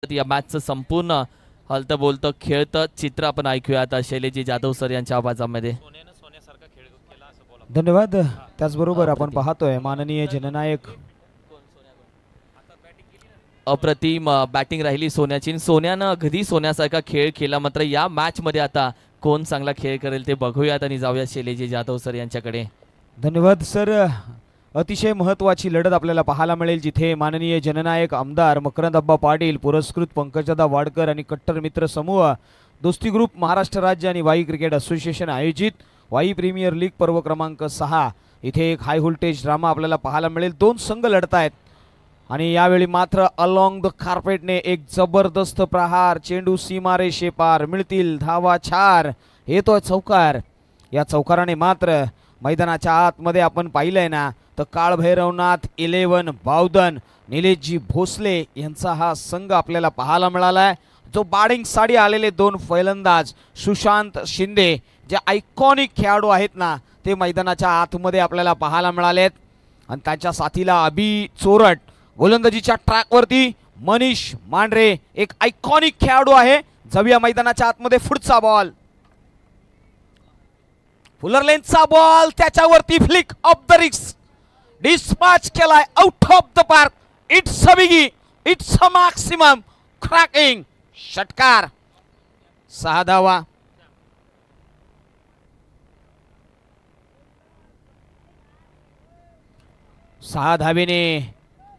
या मॅचचं संपूर्ण हलतं बोलतं खेळतं चित्र आपण ऐकूया आता शैलेजी जाधव सर यांच्या आवाजामध्ये. धन्यवाद. त्याचबरोबर आपण पाहतोय माननीय जननायक अप्रतिम बॅटिंग राहिली सोन्याची. सोन्यानं अगदी सोन्यासारखा खेळ केला. मात्र या मॅच मध्ये आता कोण चांगला खेळ करेल ते बघूयात आणि जाऊया शैलेजी जाधव सर यांच्याकडे. धन्यवाद सर. अतिशय महत्त्वाची लढत आपल्याला पाहायला मिळेल जिथे माननीय जननायक आमदार मकरंद अब्बा पाटील, पुरस्कृत पंकजदा वाडकर आणि कट्टर मित्र समूह, दोस्ती ग्रुप, महाराष्ट्र राज्य आणि वाई क्रिकेट असोसिएशन आयोजित वाई प्रीमियर लीग पर्व क्रमांक 6 इथे एक हाय व्होल्टेज ड्रामा आपल्याला पाहायला मिळेल. दोन संघ लढत आहेत आणि यावेळी मात्र अलॉंग द कार्पेटने एक जबरदस्त प्रहार, चेंडू सीमारेषे पार, मिळतील धावा 4, येतोय चौकार. या चौकाराने मात्र मैदानाच्या आतमध्ये आपण पाहिलंय ना तर काळभैरवनाथ 11 बावधन, निलेशजी भोसले यांचा हा संघ आपल्याला पाहायला मिळालाय. जो बॅटिंग साठी आलेले दोन फलंदाज सुशांत शिंदे जे आयकॉनिक खेळाडू आहेत ना ते मैदानाच्या आतमध्ये आपल्याला पाहायला मिळालेत आणि त्यांच्या साथीला अभि चोरट. गोलंदाजीच्या ट्रॅकवरती मनीष मांढरे एक आयकॉनिक खेळाडू आहे. जाऊया मैदानाच्या आतमध्ये. पुढचा बॉल, फुलर लेनचा बॉल, त्याच्यावरती flick off the risk, dispatch केलाय out of the park. It's a biggie, it's a maximum cracking षटकार. 6 धावा. सहा धावेने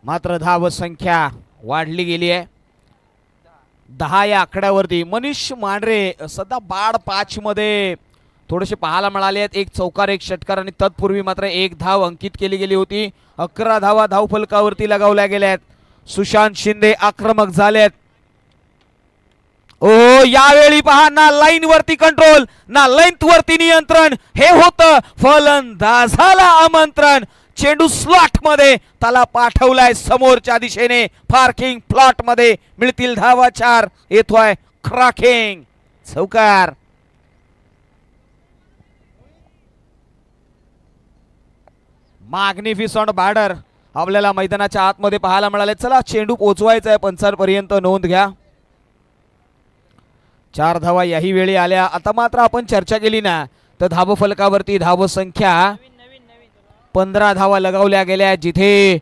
मात्र धाव संख्या वाढली गेली आहे. 10 या आकड्यावरती मनीष मांढरे सध्या बाड 5 मध्ये थोडेसे पाहायला मिळाले आहेत. एक चौकार, एक षटकार आणि तत्पूर्वी मात्र एक धाव अंकित केली गेली होती. 11 धावा धाव फलकावरती लगावल्या गेल्या आहेत. सुशांत शिंदे आक्रमक झालेत. ओ यावेळी पहा ना लाईन वरती कंट्रोल ना लेंथ वरती नियंत्रण. हे होतं फलंदाजाला आमंत्रण. चेंडू स्लॉट मध्ये त्याला पाठवलाय समोरच्या दिशेने पार्किंग प्लॉट मध्ये. मिळतील धावा 4, येतोय क्रॅकिंग चौकार. मॅग्निफिसंट बॅटर आपल्याला मैदानाच्या आतमध्ये पाहायला मिळाले. चला चेंडू पोहोचवायचा आहे पंचांपर्यंत, नोंद घ्या. 4 धावा याही वेळी आल्या. आता मात्र आपण चर्चा केली ना तर धाव फलकावरती धाव संख्या 15 धावा लगावल्या गेल्या जिथे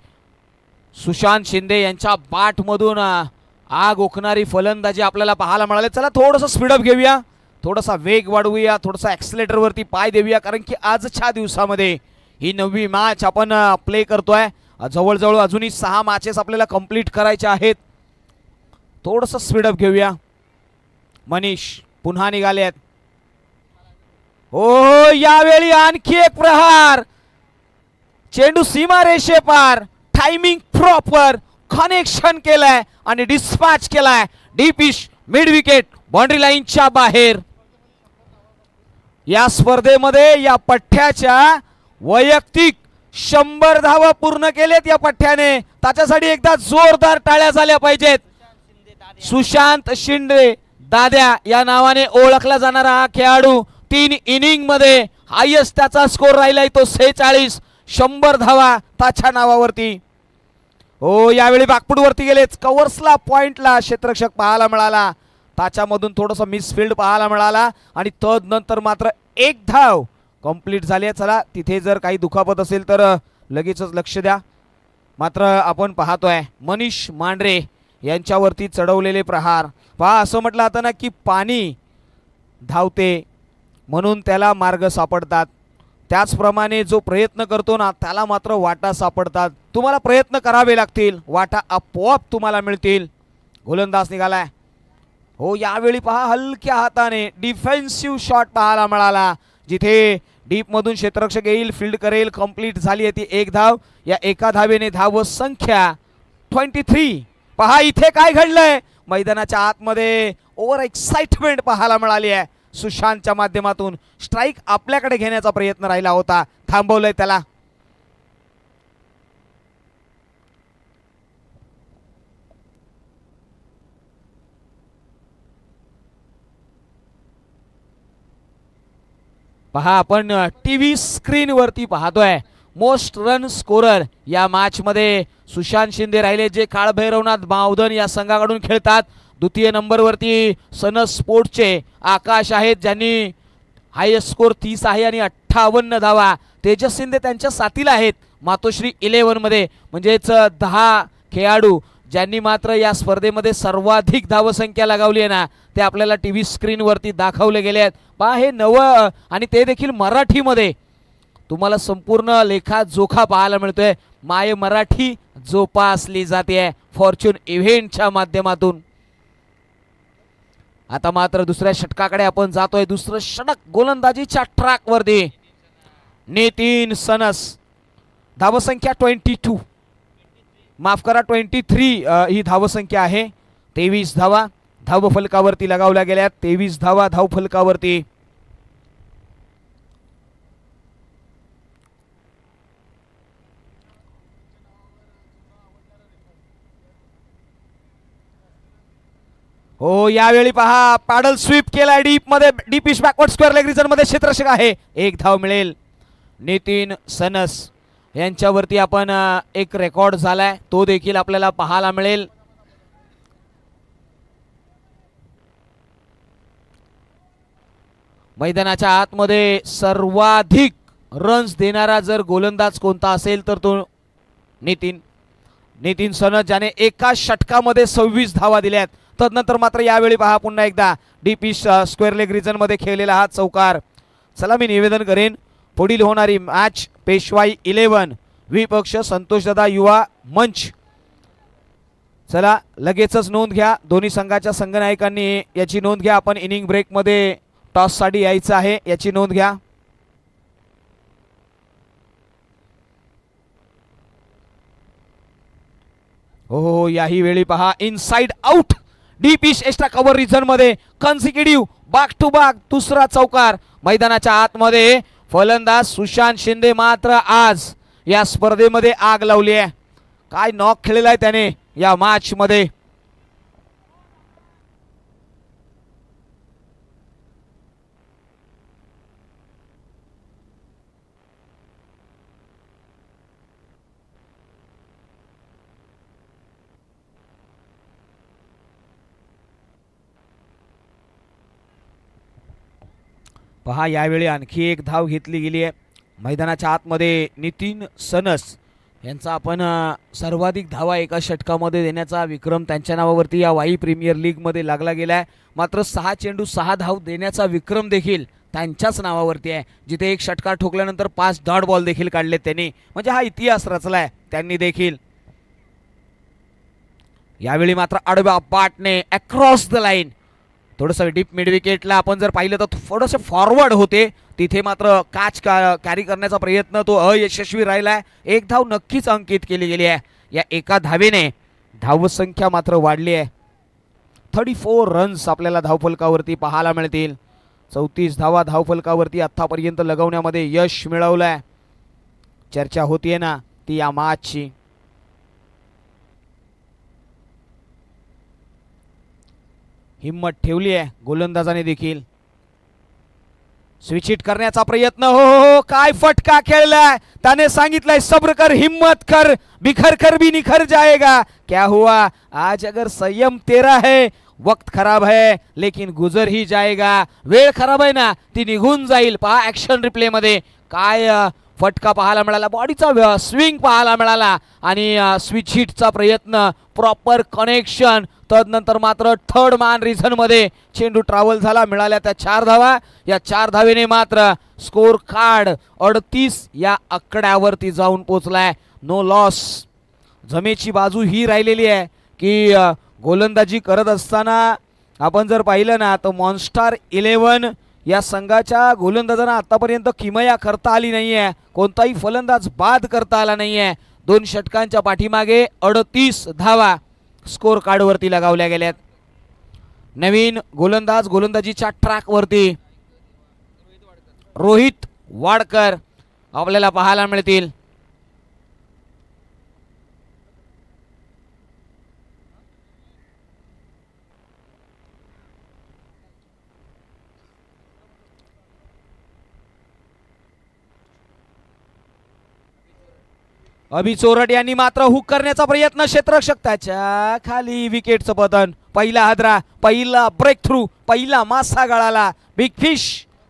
सुशांत शिंदे यांच्या बॅट मधून आग ओकणारी फलंदाजी आपल्याला पाहायला मिळाले. चला थोडंसं स्पीडअप घेऊया, थोडासा वेग वाढवूया, थोडासा ऍक्सिलेटर वरती पाय देऊया कारण की आजच्या दिवसामध्ये ही 9वी मॅच आपण प्ले करतोय. जवळजवळ अजूनही 6 मॅचेस आपल्याला कंप्लीट करायच्या आहेत. थोडंसं स्पीडअप घेऊया. मनीष पुन्हा निघाले आहेत. हो यावेळी आणखी एक प्रहार, चेंडू सीमारेषे पार, टायमिंग प्रॉपर, कनेक्शन केलाय आणि डिस्पॅच केलाय. डीपिश मिड विकेट बाउंड्री लाईनच्या बाहेर. या स्पर्धेमध्ये या पठ्ठ्याच्या वैयक्तिक 100 धावा पूर्ण केलेत या पठ्ठ्याने. त्याच्यासाठी एकदा जोरदार टाळ्या झाल्या पाहिजेत. सुशांत शिंदे दाद्या या नावाने ओळखला जाणारा हा खेळाडू 3 इनिंग मध्ये हायेस्ट त्याचा स्कोर राहिलाय तो 46. 100 धावा त्याच्या नावावरती. हो यावेळी बॅकफूट वरती गेलेच. कव्हर्सला पॉइंटला क्षेत्ररक्षक पाहायला मिळाला, त्याच्यामधून थोडंसं मिसफिल्ड पाहायला मिळाला आणि तदनंतर मात्र एक धाव कंप्लीट झाली आहे. चला तिथे जर काही दुखापत असेल तर लगेचच लक्ष द्या. मात्र आपण पाहतोय मनीष मांढरे यांच्यावरती चढवलेले प्रहार. पहा असं म्हटलं आता ना की पाणी धावते म्हणून त्याला मार्ग सापडतात, त्याचप्रमाणे जो प्रयत्न करतो ना त्याला मात्र वाटा सापडतात. तुम्हाला प्रयत्न करावे लागतील, वाटा आपोआप तुम्हाला मिळतील. गोलंदाज निघालाय. हो यावेळी पहा हलक्या हाताने डिफेन्सिव्ह शॉट पाहायला मिळाला जिथे डीप मधून क्षेत्ररक्षक येईल, फील्ड करेल. कंप्लीट झाली आहे ती एक धाव. या एका धावेने धाव संख्या 23. पहा इथे काय घडलंय, मैदानाच्या आतमध्ये ओव्हर एक्साइटमेंट पाहायला मिळाली आहे. सुशांतच्या माध्यमातून स्ट्राइक आपल्याकडे घेण्याचा प्रयत्न राहिला होता, थांबवलंय त्याला. पहा आपण टीव्ही स्क्रीन वरती पाहतोय मोस्ट रन स्कोरर या मॅच मध्ये सुशांत शिंदे राहिले, जे काळभैरवनाथ मावधन या संघाकडून खेळतात. द्वितीय नंबरवरती सनस स्पोर्ट्सचे आकाश आहेत, ज्यांनी हायेस्ट स्कोर 30 आहे आणि 58 धावा. तेजस शिंदे त्यांच्या साथीला आहेत मातोश्री 11 मध्ये, म्हणजेच 10 खेळाडू ज्यांनी मात्र या स्पर्धेमध्ये सर्वाधिक धावसंख्या लगावली आहे ना, ते आपल्याला टीव्ही स्क्रीनवरती दाखवले गेले आहेत. पहा हे नवं, आणि ते देखील मराठीमध्ये. तुम्हाला संपूर्ण लेखाजोखा पाहायला मिळतोय. माय मराठी जोपासली जाते फॉर्च्यून इव्हेंटच्या माध्यमातून. आता मात्र दुसऱ्या षटकाकडे आपण जातोय. दुसरं षटक गोलंदाजीच्या ट्रॅक वरती. नितीन सनस, धावसंख्या 22, माफ करा 23 ही धावसंख्या आहे. 23 धावा धावफलकावरती लगावल्या गेल्या. 23 धावा धावफलकावरती. हो, यावेळी पहा पॅडल स्वीप केलाय डीप मध्ये, डीप इश बॅकवर्ड स्क्वेअर लेग रिजन मध्ये क्षेत्ररक्षक आहे. एक धाव मिळेल. नितीन सनस यांच्यावरती आपण एक रेकॉर्ड झालाय, तो देखील आपल्याला पाहायला मिळेल. मैदानाच्या आतमध्ये सर्वाधिक रन्स देणारा जर गोलंदाज कोणता असेल तर तो नितीन सनस, ज्याने एका षटकामध्ये 26 धावा दिल्यात. तदनंतर मात्र यावेळी पहा पुन्हा एकदा डीप इश स्क्वेअर लेग रिजन मध्ये खेळलेला हा चौकार. चला मी निवेदन करेन, पुढील होणारी मॅच पेशवाई 11 विपक्ष संतोषदादा युवा मंच. चला लगेचच नोंद घ्या, दोन्ही संघाच्या संघनायकांनी याची नोंद घ्या. आपण इनिंग ब्रेक मध्ये टॉस साठी यायचं आहे, याची नोंद घ्या. हो, याही वेळी पहा इनसाइड आउट डीप इश एक्स्ट्रा कव्हर रिजन मध्ये कन्सिक्युटिव्ह बॅक टू बॅक दुसरा चौकार. मैदानाच्या आतमध्ये फलंदाज सुशांत शिंदे मात्र आज या स्पर्धेमध्ये आग लावली आहे. काय नॉक खेळलेला आहे त्याने या मॅच मध्ये. पहा यावेळी आणखी एक धाव घेतली गेली आहे. मैदानाच्या आतमध्ये नितीन सनस यांचा आपण सर्वाधिक धावा एका षटकामध्ये देण्याचा विक्रम त्यांच्या नावावरती या वाई प्रीमियर लीग मध्ये लागला गेला आहे. मात्र 6 चेंडू 6 धाव देण्याचा विक्रम देखील त्यांच्याच नावावरती आहे, जिथे एक षटकार ठोकल्यानंतर 5 डॉट बॉल देखील काढले त्यांनी. म्हणजे हा इतिहास रचलाय त्यांनी देखील. यावेळी मात्र आडव्या बॅटने अक्रॉस द लाईन, थोडंसं डीप मिड विकेटला आपण जर पाहिलं तर थोडंसं फॉरवर्ड होते, तिथे मात्र कॅच कॅरी करण्याचा प्रयत्न तो अयशस्वी राहिलाय. एक धाव नक्कीच अंकित केली गेली आहे. या एका धावेने धावसंख्या मात्र वाढली आहे. 34 रन्स आपल्याला धावफलकावरती पाहायला मिळतील. 34 धावा धावफलकावरती आतापर्यंत लगवण्यामध्ये यश मिळवलंय. चर्चा होतीये ना ती या मॅचची. हिम्मत ठेवली आहे गोलंदाजाने देखील. स्विच हिट करण्याचा प्रयत्न. हो, काय फटका खेळलाय. त्याने सांगितलंय सब्र कर, हिम्मत कर, बिखर कर भी निखर जाएगा. क्या हुआ आज अगर संयम तेरा है, वक्त खराब है लेकिन गुजर ही जाएगा. वेळ खराब आहे ना, ती निघून जाईल. पहा ऍक्शन रिप्ले मध्ये काय फटका पाहायला मिळाला, बॉडीचा स्विंग पाहायला मिळाला आणि स्विच हिटचा प्रयत्न, प्रॉपर कनेक्शन. तदनंतर मात्र थर्ड मॅन रिझन मध्ये चेंडू ट्रॅव्हल झाला, मिळाल्या त्या 4 धावा. या 4 धावेने मात्र स्कोर कार्ड 38 या आकड्यावरती जाऊन पोहोचलाय. No loss. जमेची बाजू ही राहिलेली आहे की गोलंदाजी करत असताना आपण जर पाहिलं ना तर मॉन्स्टर 11 या संघाच्या गोलंदाजांना आतापर्यंत किमया करता आली नाहीये, कोणताही फलंदाज बाद करता आला नाहीये. 2 षटकांच्या पाठीमागे 38 धावा स्कोर कार्डवरती लगावल्या गेल्यात. नवीन गोलंदाज गोलंदाजीच्या ट्रॅक वरती रोहित वाडकर आपल्याला पाहायला मिळतील. अभि चोरट यांनी मात्र हुक करण्याचा प्रयत्न, क्षेत्ररक्षक त्याच्या खाली, विकेटचं पतन. पहिला हादरा, पहिला ब्रेक थ्रू, पहिला मासा गळाला. Big fish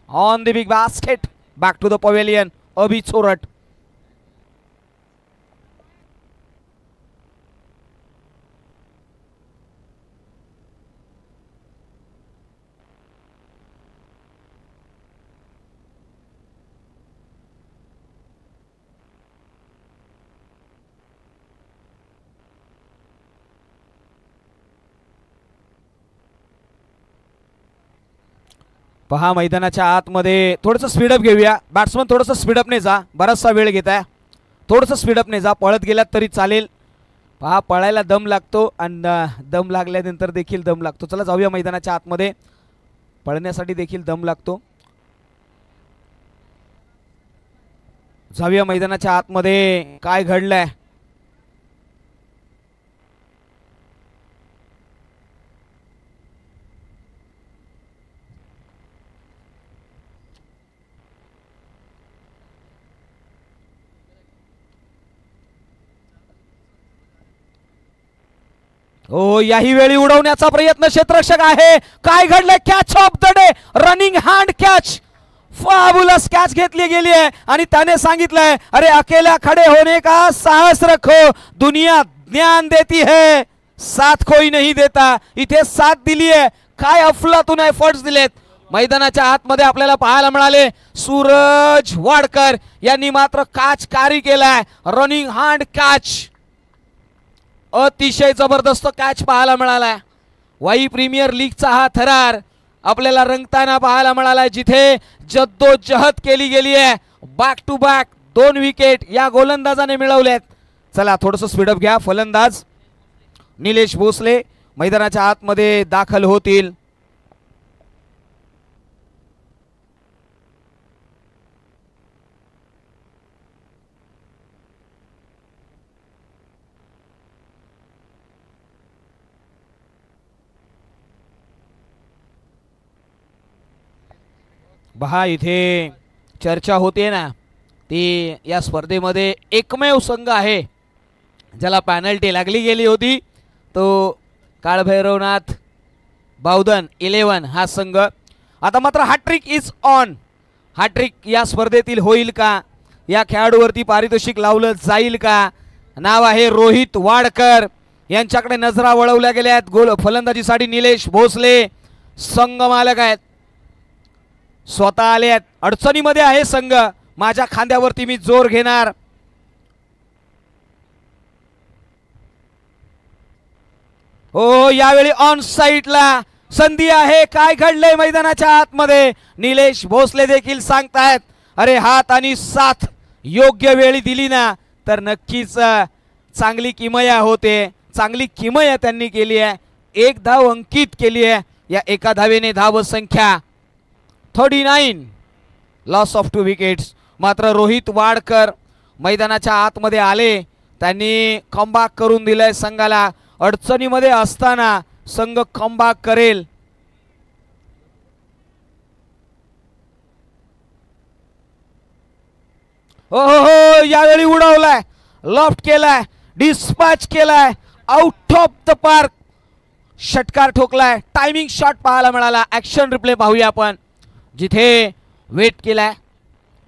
on the big basket. Back to the pavilion. Abhi Chorat. पहा मैदानाच्या आतमध्ये थोडंसं स्पीडअप घेऊया. बॅट्समन थोडंसं स्पीडअपने जा, बराचसा वेळ घेत आहे. थोडंसं स्पीडअपने जा, पळत गेलात तरी चालेल. पहा पळायला दम लागतो आणि दम लागल्यानंतर देखील दम लागतो. चला जाऊया मैदानाच्या आतमध्ये. पळण्यासाठी देखील दम लागतो. जाऊया मैदानाच्या आतमध्ये. काय घडलंय? हो, याही वेळी उडवण्याचा प्रयत्न क्षेत्ररक्षक आहे. काय घडलंय? Catch of the day, running hand catch. Fabulous catch घेतली गेली आहे आणि त्याने सांगितलंय, अरे अकेला खडे होने का साहस रखो, दुनिया ज्ञान देती है, साथ कोई नहीं देता. इथे साथ दिली आहे. काय अफलातून एफर्ट्स दिलेत. मैदानाच्या आतमध्ये आपल्याला पाहायला मिळाले. सूरज वाडकर यांनी मात्र काच कारी केलाय. रनिंग हँड कॅच, अतिशय जबरदस्त कॅच पाहायला मिळालाय. वाई प्रीमियर लीगचा हा थरार आपल्याला रंगताना पाहायला मिळालाय, जिथे जद्दोजहद केली गेली आहे. बॅक टू बॅक 2 विकेट या गोलंदाजाने मिळवल्यात. चला थोडंसं स्पीडअप घ्या. फलंदाज निलेश भोसले मैदानाच्या आतमध्ये दाखल होतील. पहा इथे चर्चा होते ना, ती या स्पर्धेमध्ये एकमेव संघ आहे ज्याला पॅनल्टी लागली गेली होती, तो काळभैरवनाथ बावधन 11 हा संघ. आता मात्र हॅट्रिक इज ऑन. हॅट्रिक या स्पर्धेतील होईल का? या खेळाडूवरती पारितोषिक लावलं जाईल का? नाव आहे रोहित वाडकर. यांच्याकडे नजरा वळवल्या गेल्या आहेत. गोल फलंदाजीसाठी निलेश भोसले संघ मालक आहेत. स्वतः आले आहेत. अडचणीमध्ये आहे संघ. माझ्या खांद्यावरती मी जोर घेणार. हो, यावेळी ऑन साइडला संधी आहे. काय घडलंय मैदानाच्या आतमध्ये? निलेश भोसले देखील सांगतायत, अरे हात आणि साथ योग्य वेळी दिली ना तर नक्कीच चांगली किमया होते. चांगली किमया त्यांनी केली आहे. 1 धाव अंकित केली आहे. या एका धावेने धाव संख्या 39. Loss of 2 wickets. मात्र रोहित वाडकर मैदानाच्या आतमध्ये आले. त्यांनी कमबॅक करून दिलंय संघाला. अडचणीमध्ये असताना संघ कमबॅक करेल. हो हो हो, यावेळी उडवलाय, लॉफ्ट केलाय, डिस्पॅच केलाय, आउट ऑफ द पार्क. षटकार ठोकलाय. टायमिंग शॉट पाहायला मिळाला. ऍक्शन रिप्ले पाहूया आपण. जिथे वेट केलाय,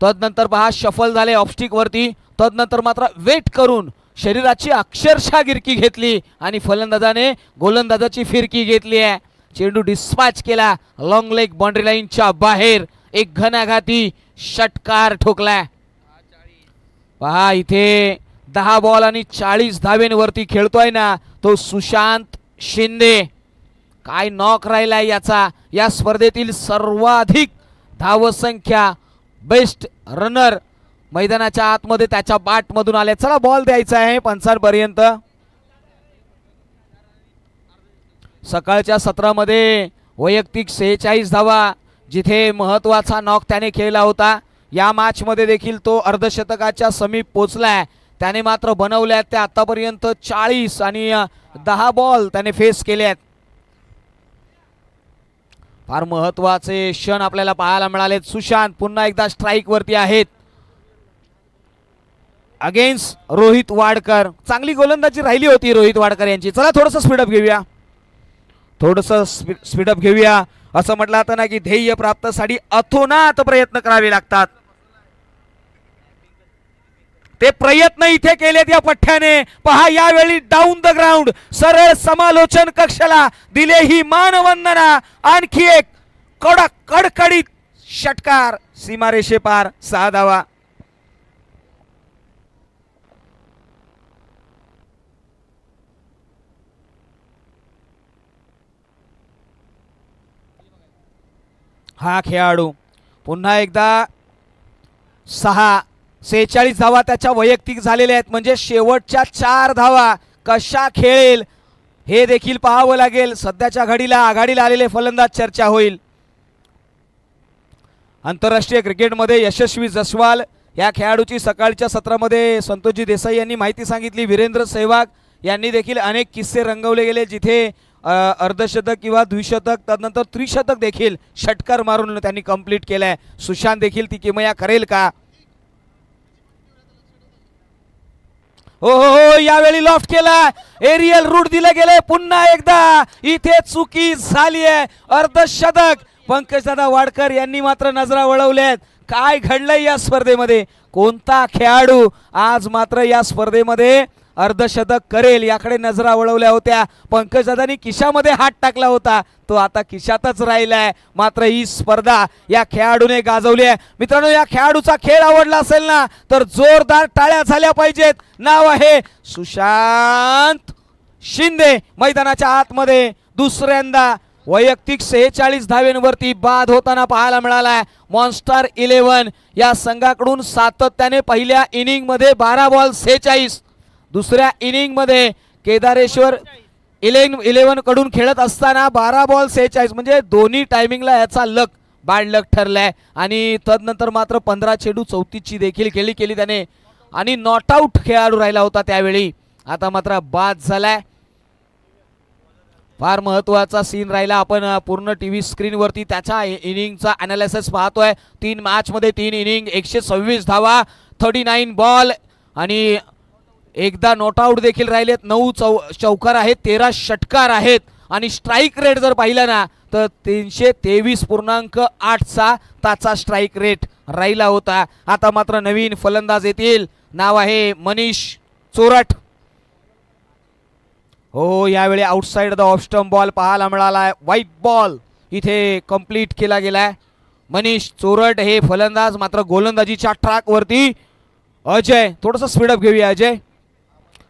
तदनंतर पहा शफल झाले ऑफस्टिक वरती. तदनंतर मात्र वेट करून शरीराची अक्षरशः गिरकी घेतली आणि फलंदाजाने गोलंदाजाची फिरकी घेतली आहे. चेंडू डिस्पॅच केला. लॉंग लेग बाउंड्री लाईनच्या बाहेर. एक घणाघाती षटकार ठोकलाय. पहा इथे 10 बॉल आणि 40 धावेंवरती खेळतोय ना तो सुशांत शिंदे. काय नॉक राहिलाय याचा. या स्पर्धेतील सर्वाधिक धावसंख्या, बेस्ट रनर मैदानाच्या आतमध्ये त्याच्या बॅट मधून आले. चला बॉल द्यायचा आहे पंचांपर्यंत. सकाळच्या सत्रामध्ये वैयक्तिक 46 धावा, जिथे महत्वाचा नॉक त्याने खेळला होता. या मॅच मध्ये देखील तो अर्धशतकाच्या समीप पोहोचलाय. त्याने मात्र बनवल्यात ते आतापर्यंत 40 आणि 10 बॉल त्याने फेस केले आहेत. फार महत्वाचे क्षण आपल्याला पाहायला मिळालेत. सुशांत पुन्हा एकदा स्ट्राइक वरती आहेत. अगेन्स्ट रोहित वाडकर. चांगली गोलंदाजी राहिली होती रोहित वाडकर यांची. चला थोडस स्पीडअप घेऊया, थोडस स्पीडअप घेऊया. असं म्हटलं जातं ना की ध्येय प्राप्तीसाठी अथोनात प्रयत्न करावे लागतात. ते प्रयत्न इथे केलेत या पठ्ठ्याने. पहा यावेळी डाऊन द ग्राउंड सरळ समालोचन कक्षाला दिले ही मानवंदना. आणखी एक कडक कडकडीत षटकार सीमारेषे पार. 6 धावा. हा खेळाडू पुन्हा एकदा 46 धावा त्याच्या वैयक्तिक झालेल्या आहेत. म्हणजे शेवटच्या 4 धावा कशा खेळेल हे देखील पाहावं लागेल. सध्याच्या घडीला आघाडीला आलेले फलंदाज चर्चा होईल. आंतरराष्ट्रीय क्रिकेटमध्ये यशस्वी जसवाल या खेळाडूची सकाळच्या सत्रामध्ये संतोषजी देसाई यांनी माहिती सांगितली. वीरेंद्र सहवाग यांनी देखील अनेक किस्से रंगवले गेले जिथे अर्धशतक किंवा द्विशतक तदनंतर त्रिशतक देखील षटकार मारून त्यांनी कंप्लीट केलाय. सुशांत देखील ती किमया करेल का? हो हो हो, यावेळी लॉफ्ट केला. एरियल रूट दिले गेले. पुन्हा एकदा इथे चुकी झाली आहे. अर्धशतक पंकजदादा वाडकर यांनी मात्र नजरा वळवल्यात. काय घडलंय या स्पर्धेमध्ये? कोणता खेळाडू आज मात्र या स्पर्धेमध्ये अर्धशतक करेल याकडे नजरा वळवल्या होत्या. पंकजदादांनी खिशामध्ये हात टाकला होता, तो आता खिशातच राहिलाय. मात्र ही स्पर्धा या खेळाडूने गाजवली आहे. मित्रांनो, या खेळाडूचा खेळ आवडला असेल ना तर जोरदार टाळ्या झाल्या पाहिजेत. नाव आहे सुशांत शिंदे. मैदानाच्या आतमध्ये दुसऱ्यांदा वैयक्तिक 46 धावेंवरती बाद होताना पाहायला मिळालाय. मॉन्स्टर 11 या संघाकडून सातत्याने पहिल्या इनिंग मध्ये 12 बॉल 46, दुसऱ्या इनिंग मध्ये केदारेश्वर 11 कडून खेळत असताना 12 बॉल 46, म्हणजे दोन्ही टायमिंगला याचा लक बॅड लक ठरलाय. आणि तदनंतर मात्र 15 चेंडू 34 ची देखील खेळी केली त्याने आणि नॉट आउट खेळाडू राहिला होता त्यावेळी. आता मात्र बाद झालाय. फार महत्वाचा सीन राहिला. आपण पूर्ण टीव्ही स्क्रीन वरती त्याच्या इनिंगचा अनालिसिस पाहतोय. 3 मॅच मध्ये 3 इनिंग 126 धावा 39 बॉल आणि एकदा नॉट आउट देखील राहिलेत. 9 चौकार आहेत, 13 षटकार आहेत आणि स्ट्राईक रेट जर पाहिला ना तर 323.8 चा त्याचा स्ट्राईक रेट राहिला होता. आता मात्र नवीन फलंदाज येतील. नाव आहे मनीष चोरट. हो, यावेळी outside the off stump ball पाहायला मिळालाय. व्हाईट बॉल इथे कंप्लीट केला गेलाय. मनीष चोरट हे फलंदाज. मात्र गोलंदाजीच्या ट्रॅक वरती अजय. थोडस स्पीडअप घेऊया अजय.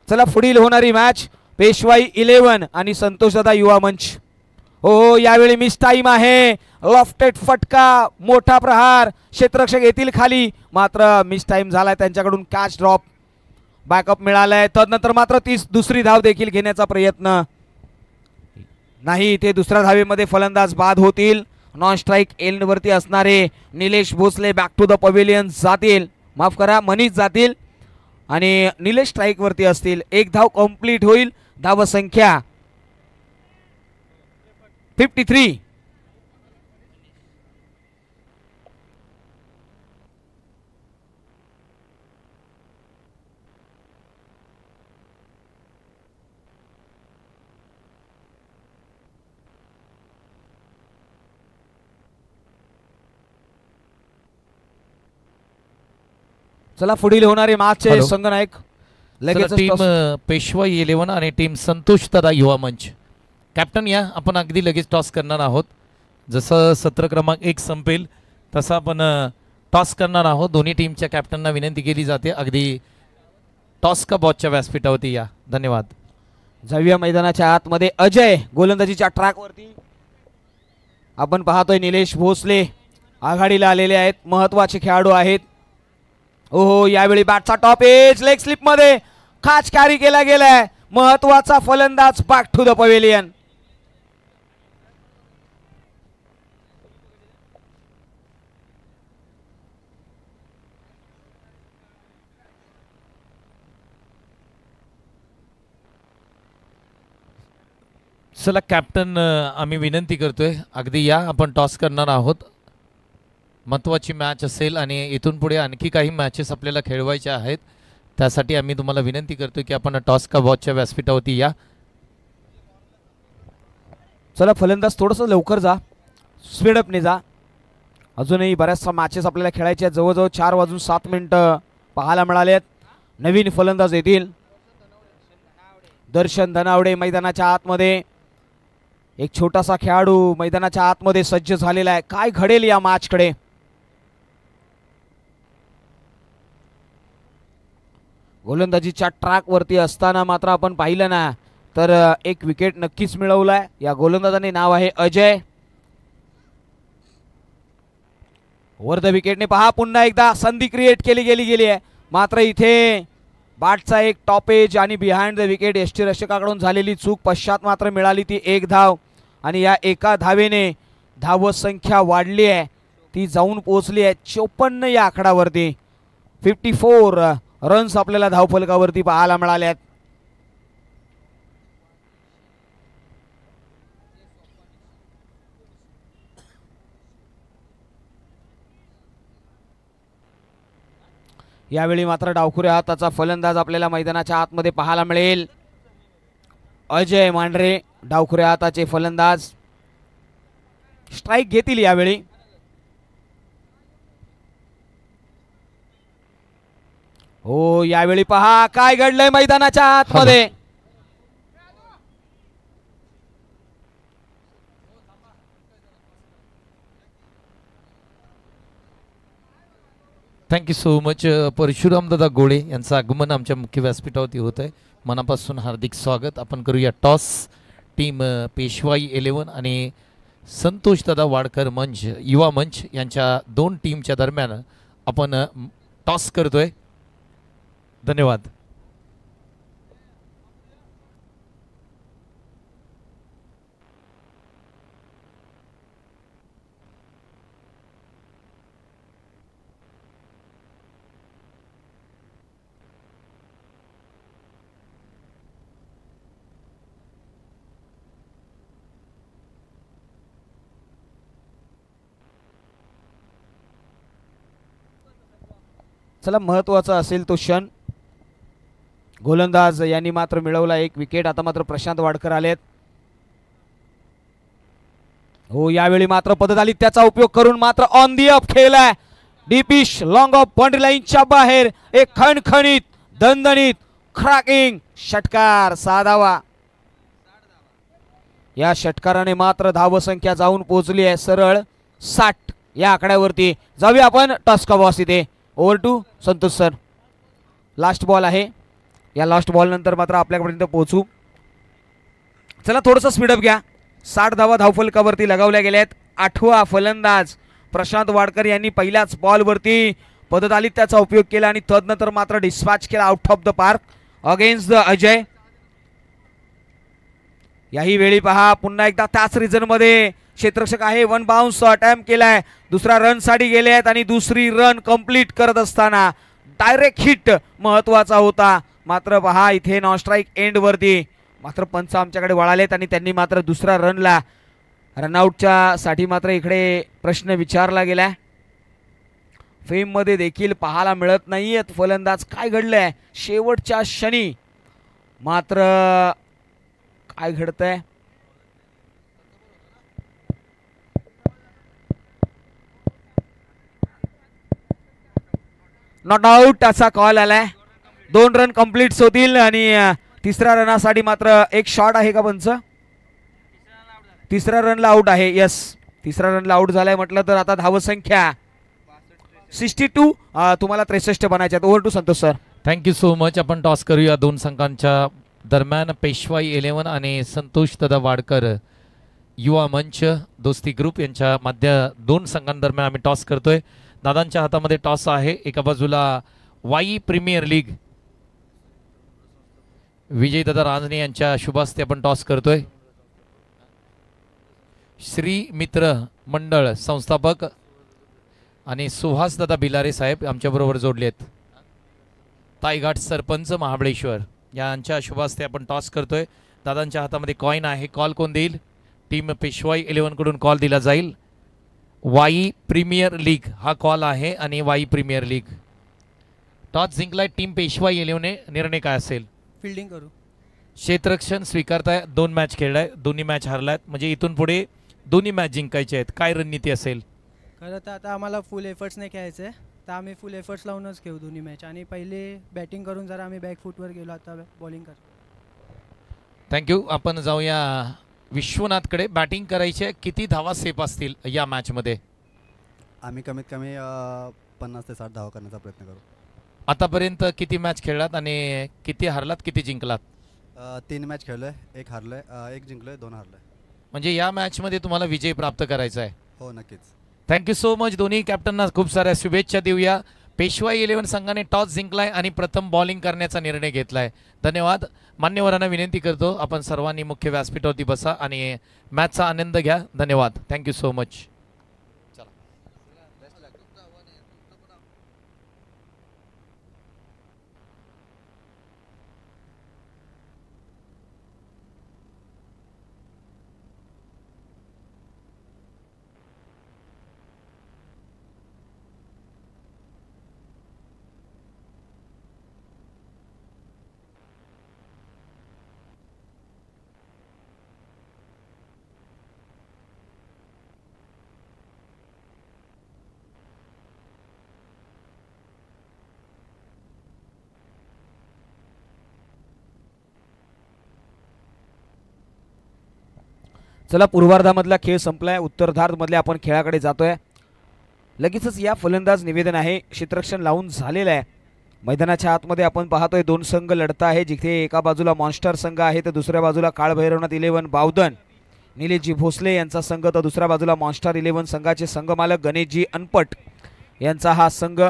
चला पुढील होणारी मॅच पेशवाई 11 आणि संतोषदादा युवा मंच. हो, यावेळी मिस टाइम आहे. लॉफ्टेड फटका, मोठा प्रहार. क्षेत्ररक्षक येतील खाली, मात्र मिस टाइम झालाय त्यांच्याकडून. Catch drop. बॅकअप मिळालाय. तदनंतर मात्र दुसरी धाव देखील घेण्याचा प्रयत्न नाही. ते दुसऱ्या धावेमध्ये फलंदाज बाद होतील. नॉन स्ट्राईक एंड वरती असणारे Nilesh Bhosale back to the pavilion जातील. माफ करा, मनीष जातील आणि निलेश स्ट्राईक वरती असतील. एक धाव कंप्लीट होईल. धाव संख्या 53. चला पुढील होणारे मॅचचे संघनायक लगेच. टीम पेशवाई 11 आणि टीम संतोष दादा युवा मंच. कॅप्टन या, आपण अगदी लगेच टॉस करणार आहोत. जसं सत्र क्रमांक 1 संपेल तसं आपण टॉस करणार आहोत. दोन्ही टीमच्या कॅप्टनना विनंती केली जाते अगदी टॉस का बॉचच्या व्यासपीठावरती या. धन्यवाद. जाऊया मैदानाच्या आतमध्ये. अजय गोलंदाजीच्या ट्रॅक वरती. आपण पाहतोय निलेश भोसले आघाडीला आलेले आहेत. महत्वाचे खेळाडू आहेत. ओहो, यावेळी बॅटचा टॉप एज लेग स्लिप मध्ये खाच कॅरी केला गेलाय. महत्वाचा फलंदाज बॅक टू द पवेलियन. चला कॅप्टन, आम्ही विनंती करतोय अगदी या, आपण टॉस करणार आहोत. महत्त्वाची मॅच असेल आणि इथून पुढे आणखी काही मॅचेस आपल्याला खेळवायच्या आहेत. त्यासाठी आम्ही तुम्हाला विनंती करतो की आपण टॉस का वॉचच्या व्यासपीठावरती या. चला फलंदाज थोडंसं लवकर जा, स्पीडअपने जा. अजूनही बऱ्याचशा मॅचेस आपल्याला खेळायच्या आहेत. जवळजवळ 4:07 पाहायला मिळाले आहेत. नवीन फलंदाज येतील. दर्शन धनावडे मैदानाच्या आतमध्ये, एक छोटासा खेळाडू मैदानाच्या आतमध्ये सज्ज झालेला आहे. काय घडेल या मॅचकडे. गोलंदाजीच्या ट्रॅक वरती असताना मात्र आपण पाहिलं ना तर एक विकेट नक्कीच मिळवलाय. या गोलंदाजाने नाव आहे अजय. वर द विकेटने पहा पुन्हा एकदा संधी क्रिएट गेली आहे. मात्र इथे बॅटचा एक टॉपेज आणि बिहाइंड द विकेट यष्टीरक्षकाकडून झालेली चूक. पश्चात मात्र मिळाली ती एक धाव आणि या एका धावेने धावसंख्या वाढली आहे, ती जाऊन पोहोचली आहे 54 या आकडावरती. 54 रन्स आपल्याला धावफलकावरती पाहायला मिळाले आहेत. यावेळी मात्र डावखुऱ्या हाताचा फलंदाज आपल्याला मैदानाच्या आतमध्ये पाहायला मिळेल. अजय मांढरे डावखुऱ्या हाताचे फलंदाज स्ट्राइक घेतील यावेळी. हो यावेळी पहा काय घडलंय मैदानाच्या आतमध्ये. Thank you so much. परशुराम दादा गोळे यांचं आगमन आमच्या मुख्य व्यासपीठावरती होत आहे. मनापासून हार्दिक स्वागत. आपण करूया टॉस. टीम पेशवाई 11 आणि संतोष दादा वाडकर मंच युवा मंच यांच्या दोन टीमच्या दरम्यान आपण टॉस करतोय. धन्यवाद. चला महत्वाचा असेल तो क्षण. गोलंदाज यांनी मात्र मिळवला एक विकेट. आता मात्र प्रशांत वाडकर आलेत. हो यावेळी मात्र पद्धत आली त्याचा उपयोग करून मात्र ऑन दी अप खेळलाय. डीपिश लॉंग ऑफ बाउंड्री लाईनच्या बाहेर एक खणखणीत दणदणीत क्रॅकिंग षटकार. 6 धावा. या षटकाराने मात्र धावसंख्या जाऊन पोहोचली आहे सरळ 60 या आकड्यावरती. जाऊया आपण टॉस का बॉस इथे. Over to Santosh sir. Last ball आहे. या लास्ट बॉल नंतर मात्र आपल्यापर्यंत पोहोचू. चला थोडंसं स्पीडअप घ्या. 60 धावा धावफलकावरती लगावल्या गेल्यात. 8वा फलंदाज प्रशांत वाडकर यांनी पहिल्याच बॉलवरती पद्धत आली त्याचा उपयोग केला आणि तदनंतर मात्र डिस्पॅच केला out of the park against the Ajay. याही वेळी पहा पुन्हा एकदा त्याच रिजन मध्ये क्षेत्ररक्षक आहे. 1 बाउन्स अटेम्प्ट केलाय. दुसरा रन साठी गेले आहेत आणि दुसरी रन कंप्लीट करत असताना डायरेक्ट हिट महत्वाचा होता. मात्र पहा इथे नॉन स्ट्राईक एंड वरती मात्र पंच आमच्याकडे वळालेत आणि त्यांनी मात्र दुसऱ्या रनला रनआउटच्या साठी मात्र इकडे प्रश्न विचारला गेलाय. फेम मध्ये देखील पाहायला मिळत नाहीयेत फलंदाज. काय घडलंय शेवटच्या क्षणी मात्र काय घडतंय. नॉट आउट असा कॉल आलाय. 2 रन कंप्लीट होतील आणि तिसऱ्या रनासाठी मात्र एक शॉट आहे का पंच. तिसऱ्या रनला आउट आहे. यस तिसऱ्या रनला आउट झालाय म्हटलं तर आता धावसंख्या 62 तुम्हाला 63 बनायच्या. Over to Santosh sir. Thank you so much. आपण टॉस करूया दोन संघांच्या दरम्यान. पेशवाई 11 आणि संतोष दादा वाडकर युवा मंच दोस्ती ग्रुप यांच्या मध्य दोन संघांदरम्यान आम्ही टॉस करतोय. दादांच्या हातामध्ये टॉस आहे. एका बाजूला वाई प्रीमियर लीग विजय दादा रांजणे यांच्या शुभास्ते आपण टॉस करतोय. श्री मित्र मंडळ संस्थापक आणि सुहास दादा बिलारे साहेब आमच्याबरोबर जोडले आहेत. ताईघाट सरपंच महाबळेश्वर यांच्या शुभास्ते आपण टॉस करतोय. दादांच्या हातामध्ये कॉइन आहे. कॉल कोण देईल. टीम पेशवाई 11 कडून कॉल दिला जाईल. वाई प्रीमियर लीग हा कॉल आहे आणि वाई प्रीमियर लीग टॉस जिंकलाय टीम पेशवा येलेवने, निर्णय काय असेल? फिल्डिंग करू. क्षेत्ररक्षण स्वीकारताय, 2 मॅच खेळलाय, दोन्ही मॅच हरलायत, म्हणजे इथून पुढे दोन्ही मॅच जिंकायचे आहेत. काय रणनीती असेल? खरं तर आता आम्हाला फुल एफर्ट्स नाही खेळायचं आहे, तर आम्ही फुल एफर्ट्स लावूनच खेळू दोन्ही मॅच. आणि पहिले बॅटिंग करून जरा आम्ही बॅक फूटवर गेलो, आता बॉलिंग करतो. थँक्यू. आपण जाऊया विश्वनाथकडे. बॅटिंग करायची आहे, किती धावा सेफ असतील या मॅचमध्ये? आम्ही कमीत कमी 50 ते 60 धावा करण्याचा प्रयत्न करू. आतापर्यंत किती मॅच खेळलात आणि किती हरलात, किती जिंकलात? 3 मॅच खेळलोय, 1 हारलोय, 1 जिंकलोय, 2 हारलोय. म्हणजे या मॅचमध्ये तुम्हाला विजय प्राप्त करायचा आहे. हो, नक्कीच. Thank you so much. दोन्ही कॅप्टनना खूप साऱ्या शुभेच्छा देऊया. पेशवा 11 संघाने टॉस जिंकलाय आणि प्रथम बॉलिंग करण्याचा निर्णय घेतलाय. धन्यवाद. मान्यवरांना विनंती करतो, आपण सर्वांनी मुख्य व्यासपीठावरती बसा आणि मॅचचा आनंद घ्या. धन्यवाद. Thank you so much. चला, पूर्वार्धामधला खेळ संपलाय, उत्तरार्धामधल्या आपण खेळाकडे जातोय. लगेचच या फलंदाज निवेदन आहे. क्षेत्ररक्षण लावून झालेलं आहे. मैदानाच्या आतमध्ये आपण पाहतोय 2 संघ लढत आहे, जिथे एका बाजूला मॉन्स्टर संघ आहे तर दुसऱ्या बाजूला काळभैरवनाथ 11 बावधन निलेशजी भोसले यांचा संघ, तर दुसऱ्या बाजूला मॉन्स्टर 11 संघाचे संघमालक गणेशजी अनपट यांचा हा संघ.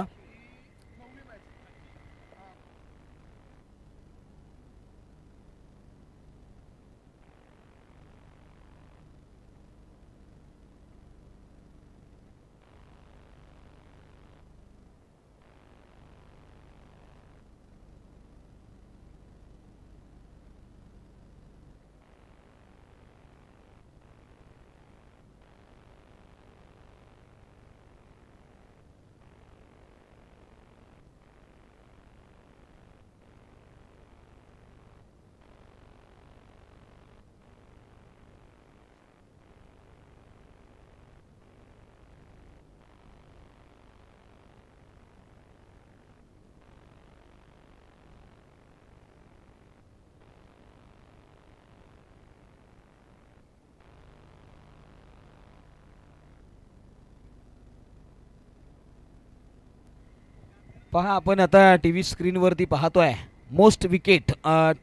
पहा, आपण आता टीव्ही स्क्रीनवरती पाहतोय मोस्ट विकेट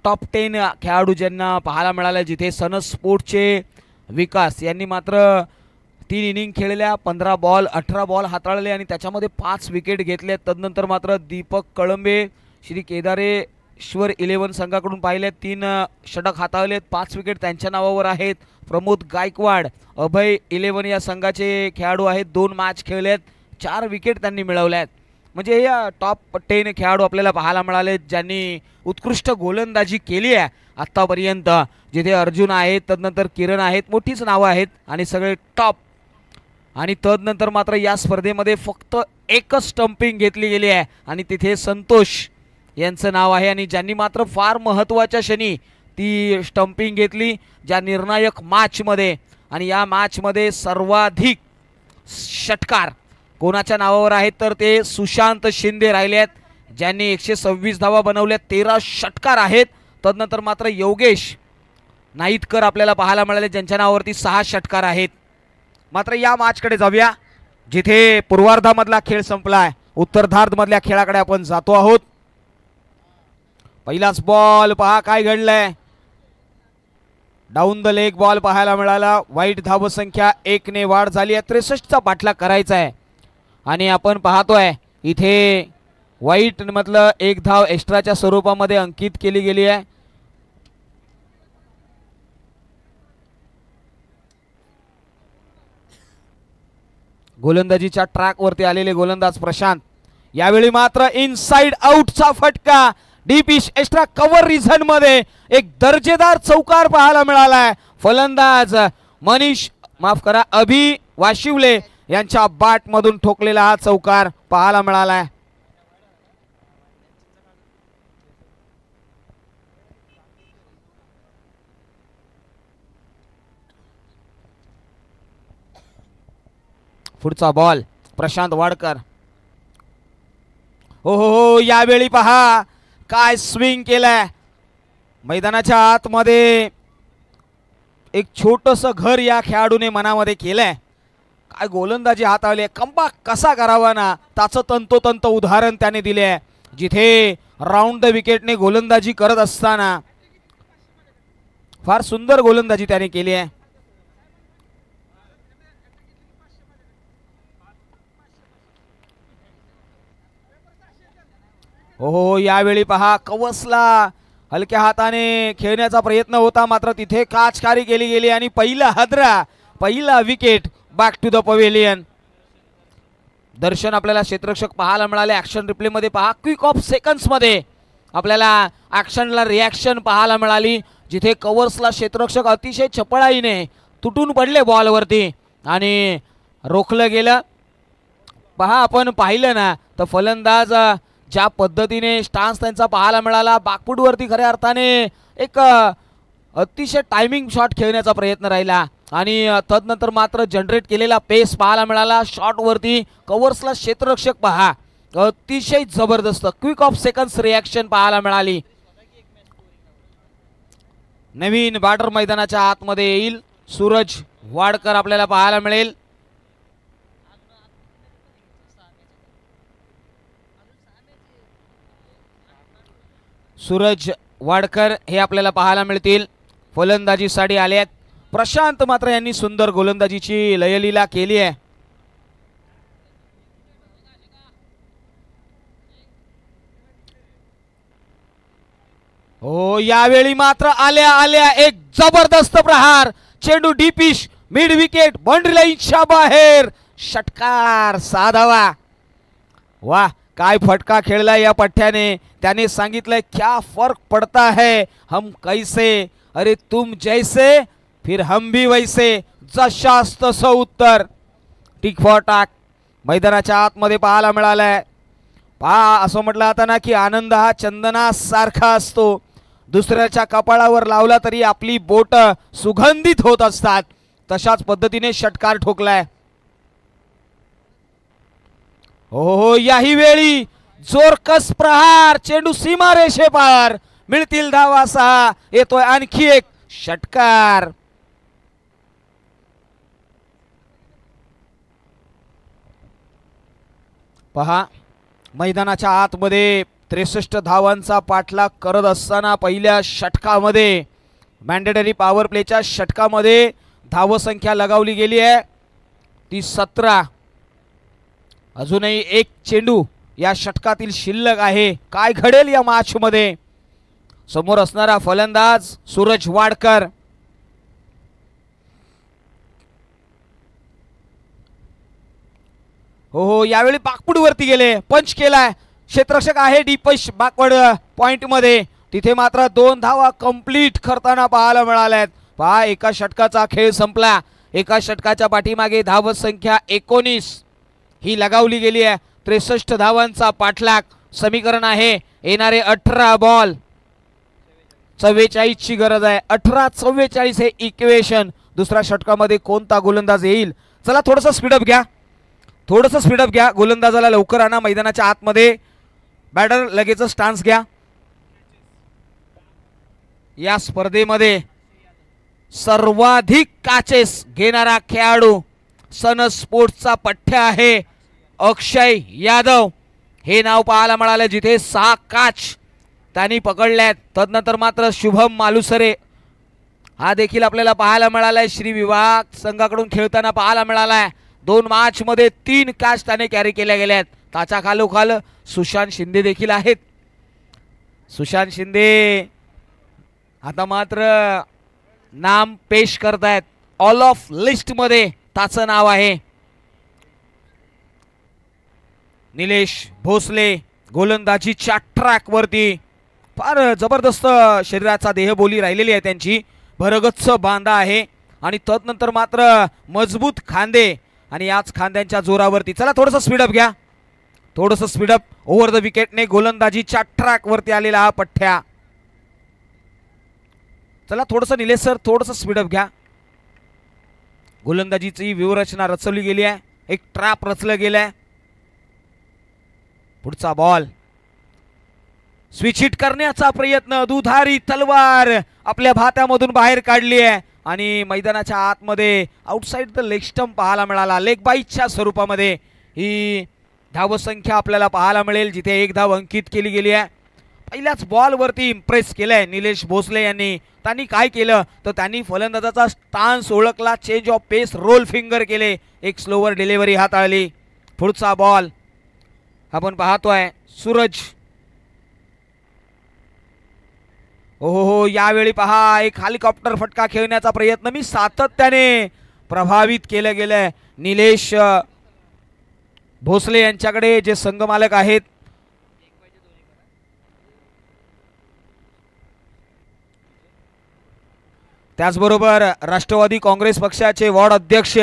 टॉप 10 खेळाडू ज्यांना पाहायला मिळाले, जिथे सन स्पोर्ट्सचे विकास यांनी मात्र 3 इनिंग खेळल्या, 15 बॉल 18 बॉल हाताळले आणि त्याच्यामध्ये 5 विकेट घेतले. तदनंतर मात्र दीपक कळंबे श्री केदारेश्वर 11 संघाकडून पाहिले 3 षटक हाताळलेत, 5 विकेट त्यांच्या नावावर आहेत. प्रमोद गायकवाड अभय 11 या संघाचे खेळाडू आहेत, 2 मॅच खेळलेत, 4 विकेट त्यांनी मिळवल्यात. म्हणजे या टॉप 10 खेळाडू आपल्याला पाहायला मिळाले ज्यांनी उत्कृष्ट गोलंदाजी केली आहे आत्तापर्यंत, जिथे अर्जुन आहेत, तदनंतर किरण आहेत, मोठीच नावं आहेत आणि सगळे टॉप. आणि तदनंतर मात्र या स्पर्धेमध्ये फक्त एकच स्टंपिंग घेतली गेली आहे आणि तिथे संतोष यांचं नाव आहे. आणि ज्यांनी मात्र फार महत्त्वाच्या क्षणी ती स्टंपिंग घेतली, ज्या निर्णायक मॅचमध्ये, आणि या मॅचमध्ये सर्वाधिक षटकार कोणाच्या नावावर आहेत तर ते सुशांत शिंदे राहिले आहेत, ज्यांनी 126 धावा बनवल्या, 13 षटकार आहेत. तदनंतर मात्र योगेश नाईतकर आपल्याला पाहायला मिळाले, ज्यांच्या नावावरती 6 षटकार आहेत. मात्र या मॅचकडे जाऊया, जिथे पूर्वार्धामधला खेळ संपलाय. उत्तरार्धामधल्या खेळाकडे आपण जातो आहोत. पहिलाच बॉल पहा काय घडलंय. डाऊन द लेग बॉल पाहायला मिळाला. वाईट धावसंख्या 1 ने वाढ झाली आहे. 63चा पाठलाग करायचा आहे आणि आपण पाहतोय इथे वाईट मधलं 1 धाव एक्स्ट्राच्या स्वरूपामध्ये अंकित केली गेली आहे. गोलंदाजीच्या ट्रॅक वरती आलेले गोलंदाज प्रशांत, यावेळी मात्र इनसाइड आउटचा फटका. डीप एक्स्ट्रा कव्हर रिझन मध्ये एक दर्जेदार चौकार पाहायला मिळालाय. फलंदाज अभि वाशिवले यांच्या बॅट मधून ठोकलेला हा चौकार पाहायला मिळालाय. पुढचा बॉल प्रशांत वाडकर. हो हो हो, यावेळी पहा काय स्विंग केलाय. मैदानाच्या आतमध्ये एक छोटस घर या खेळाडूने मनामध्ये केलंय. काय गोलंदाजी हाताळली, कमबॅक कसा करावा ना त्याचं तंतोतंत उदाहरण त्याने दिले आहे. जिथे राऊंड द विकेटने गोलंदाजी करत असताना फार सुंदर गोलंदाजी त्याने केली आहे. हो, यावेळी पहा कवसला हलक्या हाताने खेळण्याचा प्रयत्न होता, मात्र तिथे काचकारी केली गेली आणि पहिला wicket back to the pavilion. Darshan आपल्याला क्षेत्ररक्षक पाहायला मिळाले. ऍक्शन रिप्ले मध्ये पहा, क्विक ऑफ सेकंड्स मध्ये आपल्याला ऍक्शनला रिॲक्शन पाहायला मिळाली, जिथे कव्हर्सला क्षेत्ररक्षक अतिशय चपळाईने तुटून पडले बॉलवरती आणि रोखलं गेलं. पहा, आपण पाहिलं ना तर फलंदाज ज्या पद्धतीने स्टान्स त्यांचा पाहायला मिळाला, बाकफूटवरती खऱ्या अर्थाने एक अतिशय टायमिंग शॉट खेळण्याचा प्रयत्न राहिला आणि तदनंतर मात्र जनरेट केलेला पेस पाहायला मिळाला. शॉटवरती कव्हर्सला क्षेत्ररक्षक पहा अतिशय जबरदस्त क्विक ऑफ सेकंड्स रिॲक्शन पाहायला मिळाली. नवीन बॅटर मैदानाच्या आतमध्ये येईल, सूरज वाडकर आपल्याला पाहायला मिळेल. सूरज वाडकर हे आपल्याला पाहायला मिळतील, फलंदाजीसाठी आले आहेत. प्रशांत मात्र यांनी सुंदर गोलंदाजीची लयलीला केली आहे. हो, यावेळी मात्र आल्या एक जबरदस्त प्रहार, चेंडू डीपिश मिड विकेट बाउंड्री लाईनच्या बाहेर, षटकार साधावा. वाह, काय फटका खेळला या पठ्ठ्याने. त्याने सांगितलंय क्या फर्क पड़ता है, हम कैसे, अरे तुम जैसे फिर हम भी वैसे, जशास तसं उत्तर. टिक फॉर टाक मैदानाच्या आतमध्ये पाहायला मिळालाय. पहा, असं म्हटलं आता ना की आनंद हा चंदनासारखा असतो, दुसऱ्याच्या कपाळावर लावला तरी आपली बोट सुगंधित होत असतात. तशाच पद्धतीने षटकार ठोकलाय. हो, याही वेळी जोरकस प्रहार, चेंडू सीमा रेषे पार, मिळतील धावा 6, येतोय आणखी एक षटकार. पहा, मैदानाच्या आतमध्ये 63 धावांचा पाठलाग करत असताना पहिल्या षटकामध्ये मॅन्डेटरी पॉवर प्लेच्या षटकामध्ये धावसंख्या लगावली गेली आहे ती 17. अजूनही एक चेंडू या षटकातील शिल्लक आहे. काय घडेल या मॅच मध्ये. समोर असणारा फलंदाज सूरज वाडकर. हो, यावेळी बाकपूड वरती गेले, पंच केलाय, क्षेत्ररक्षक आहे डीपश बॅकवर्ड पॉइंट मध्ये, तिथे मात्र 2 धावा कंप्लीट करताना पाहायला मिळाल्यात. पहा, एका षटकाचा खेळ संपला. एका षटकाच्या पाठीमागे धाव संख्या 19 ही लगावली गेली आहे. 63 धावांचा पाठलाग. समीकरण आहे येणारे 18 बॉल 44 ची गरज आहे. 18-44 हे इक्वेशन. दुसऱ्या षटकामध्ये कोणता गोलंदाज येईल. चला थोडंसं स्पीडअप घ्या, गोलंदाजाला लवकर आणा मैदानाच्या आतमध्ये. बॅटर लगेच स्टान्स घ्या. या स्पर्धेमध्ये सर्वाधिक काचेस घेणारा खेळाडू सन स्पोर्ट्सचा पठ्ठ्या आहे अक्षय यादव. हे नाव पाहायला मिळालं, जिथे 6 काच त्यांनी पकडल्यात. तदनंतर मात्र शुभम मालुसरे हा देखील आपल्याला पाहायला मिळालाय, श्री विभाग संघाकडून खेळताना पाहायला मिळालाय. 2 मॅच मध्ये 3 कॅच त्याने कॅरी केल्या गेल्यात. त्याच्या खालोखाल सुशांत शिंदे देखील आहेत. सुशांत शिंदे आता मात्र नाम पेश करतायत ऑल ऑफ लिस्ट मध्ये, त्याचं नाव आहे. निलेश भोसले गोलंदाजीच्या ट्रॅक वरती, फार जबरदस्त शरीराचा देहबोली राहिलेली आहे त्यांची. भरगच्च बांधा आहे आणि तदनंतर मात्र मजबूत खांदे आणि याच खांद्यांच्या जोरावरती. चला थोडंसं स्पीडअप. ओव्हर द विकेटने गोलंदाजीच्या ट्रॅक वरती आलेला हा पठ्ठ्या. चला थोडंसं निलेश सर, थोडंसं स्पीडअप घ्या. गोलंदाजीची व्यूहरचना रचवली गेली आहे. एक ट्रॅप रचलं गेलंय. पुढचा बॉल स्विच हिट करण्याचा प्रयत्न, दुधारी तलवार आपल्या भात्यामधून बाहेर काढली आहे आणि मैदानाच्या आतमध्ये आउटसाइड द लेग स्टंप पाहायला मिळाला. लेग बाईटच्या स्वरूपामध्ये ही धावसंख्या आपल्याला पाहायला मिळेल, जिथे 1 धाव अंकित केली गेली आहे. पहिल्याच बॉलवरती इम्प्रेस केलंय निलेश भोसले यांनी. त्यांनी काय केलं तर त्यांनी फलंदाजाचा स्टान्स ओळखला, change of pace, roll finger केले, एक स्लोवर डिलिव्हरी हाताळली. पुढचा बॉल आपण पाहतोय सूरज. हो, यावेळी पहा एक हेलिकॉप्टर फटका खेळण्याचा प्रयत्न मी सातत्याने प्रभावित केलं गेलंय निलेश भोसले यांच्याकडे, जे संघमालक आहेत. त्याचबरोबर राष्ट्रवादी काँग्रेस पक्षाचे वॉर्ड अध्यक्ष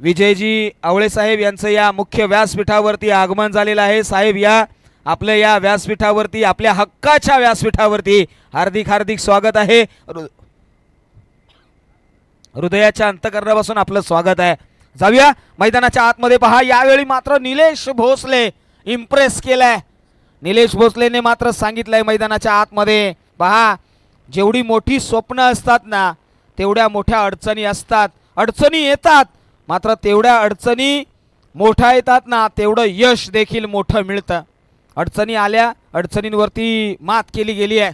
विजयजी आवळे साहेब यांचं या मुख्य व्यासपीठावरती आगमन झालेलं आहे. साहेब या आपल्या या व्यासपीठावरती, आपल्या हक्काच्या व्यासपीठावरती हार्दिक हार्दिक स्वागत आहे. हृदयाच्या अंतःकरणापासून आपलं स्वागत आहे. जाऊया मैदानाच्या आतमध्ये. पहा यावेळी मात्र निलेश भोसले इम्प्रेस केलाय. निलेश भोसलेने मात्र सांगितलंय मैदानाच्या आतमध्ये, पहा जेवढी मोठी स्वप्न असतात ना तेवढ्या मोठ्या अडचणी असतात. अडचणी येतात, मात्र तेवढ्या अडचणी मोठ्या येतात ना तेवढं यश देखील मोठं मिळतं. अडचणी आल्या, अडचणींवरती मात केली गेली आहे.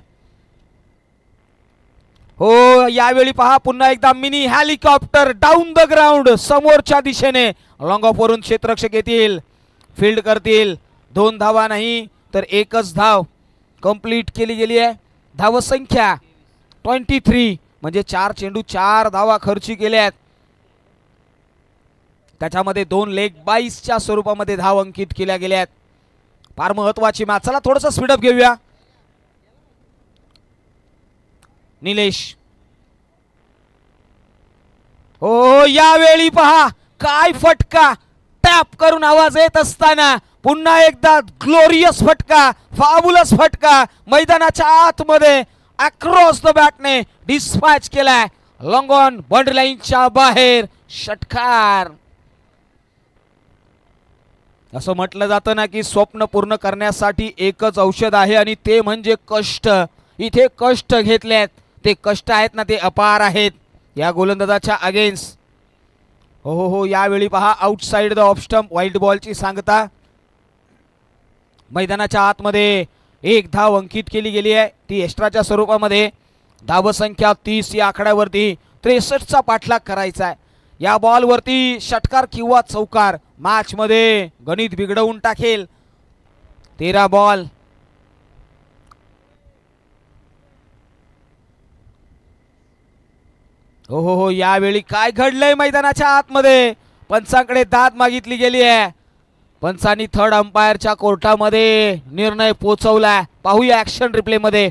हो, यावेळी पहा पुन्हा एकदा mini helicopter down the ground, समोरच्या दिशेने लॉंग ऑफ वरून क्षेत्ररक्षक येतील, फील्ड करतील. 2 धावा नाही तर 1च धाव कंप्लीट केली गेली आहे. धावसंख्या 23, म्हणजे 4 चेंडू 4 धावा खर्ची केल्या आहेत. त्याच्यामध्ये 2 लेग बाईसच्या स्वरूपामध्ये धाव अंकित केल्या गेल्या आहेत. फार महत्वाची मॅच. चला थोडंसं स्पीडअप घेऊया. निलेश, हो यावेळी पहा काय फटका, टॅप करून आवाज येत असताना पुन्हा एकदा ग्लोरियस फटका, फाबुलस फटका मैदानाच्या आतमध्ये अक्रॉस द बॅटने डिस्पॅच केलाय. लॉंग ऑन बाउंड्री लाईनच्या बाहेर षटकार. असं म्हटलं जातं ना की स्वप्न पूर्ण करण्यासाठी एकच औषध आहे आणि ते म्हणजे कष्ट. इथे कष्ट घेतलेत, ते कष्ट आहेत ना ते अपार आहेत या गोलंदाजाच्या अगेन्स्ट. हो, यावेळी पहा outside the off stump, wild बॉलची सांगता. मैदानाच्या आतमध्ये 1 धाव अंकित केली गेली आहे, ती एक्स्ट्राच्या स्वरूपामध्ये. धावसंख्या 30 या आकड्यावरती 63चा पाठलाग करायचा आहे. या बॉलवरती षटकार किंवा चौकार मॅच मध्ये गणित बिघडवून टाकेल. 13 बॉल. हो, यावेळी काय घडलंय मैदानाच्या आतमध्ये. पंचांकडे दाद मागितली गेली आहे. पंचांनी थर्ड अंपायरच्या कोर्टामध्ये निर्णय पोहोचवलाय. पाहूया ऍक्शन रिप्ले मध्ये.